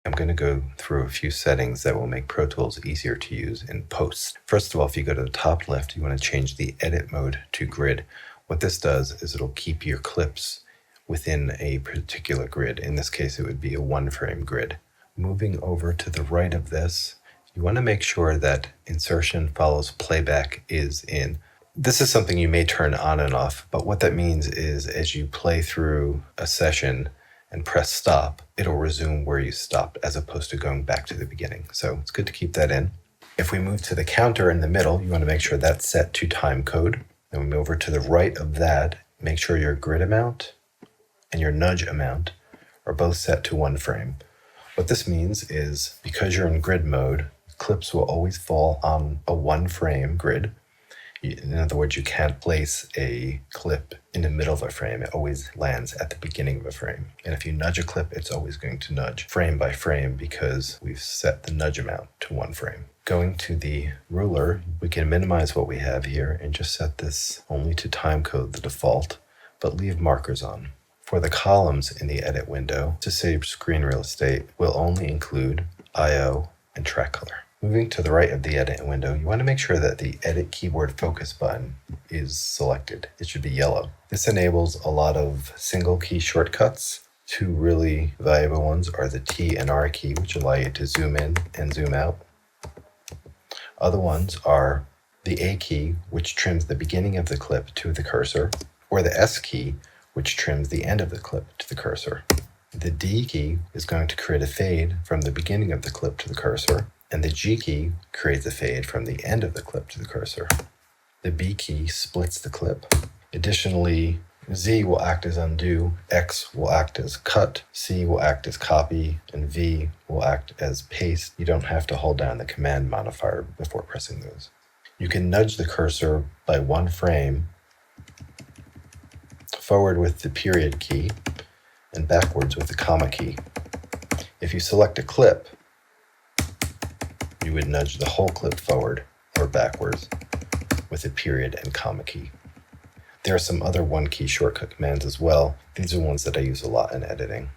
I'm going to go through a few settings that will make Pro Tools easier to use in post. First of all, if you go to the top left, you want to change the edit mode to grid. What this does is it'll keep your clips within a particular grid. In this case, it would be a one-frame grid. Moving over to the right of this, you want to make sure that insertion follows playback is in. This is something you may turn on and off, but what that means is as you play through a session and press stop, it'll resume where you stopped as opposed to going back to the beginning. So it's good to keep that in. If we move to the counter in the middle, you want to make sure that's set to time code. Then we move over to the right of that, make sure your grid amount and your nudge amount are both set to one frame. What this means is because you're in grid mode, clips will always fall on a one frame grid. In other words, you can't place a clip in the middle of a frame. It always lands at the beginning of a frame. And if you nudge a clip, it's always going to nudge frame by frame because we've set the nudge amount to one frame. Going to the ruler, we can minimize what we have here and just set this only to timecode the default, but leave markers on. For the columns in the edit window, to save screen real estate, we'll only include I/O and track color. Moving to the right of the edit window, you want to make sure that the edit keyboard focus button is selected. It should be yellow. This enables a lot of single key shortcuts. Two really valuable ones are the T and R key, which allow you to zoom in and zoom out. Other ones are the A key, which trims the beginning of the clip to the cursor, or the S key, which trims the end of the clip to the cursor. The D key is going to create a fade from the beginning of the clip to the cursor, and the G key creates a fade from the end of the clip to the cursor. The B key splits the clip. Additionally, Z will act as undo, X will act as cut, C will act as copy, and V will act as paste. You don't have to hold down the command modifier before pressing those. You can nudge the cursor by one frame forward with the period key and backwards with the comma key. If you select a clip, you would nudge the whole clip forward or backwards with a period and comma key. There are some other one-key shortcut commands as well. These are ones that I use a lot in editing.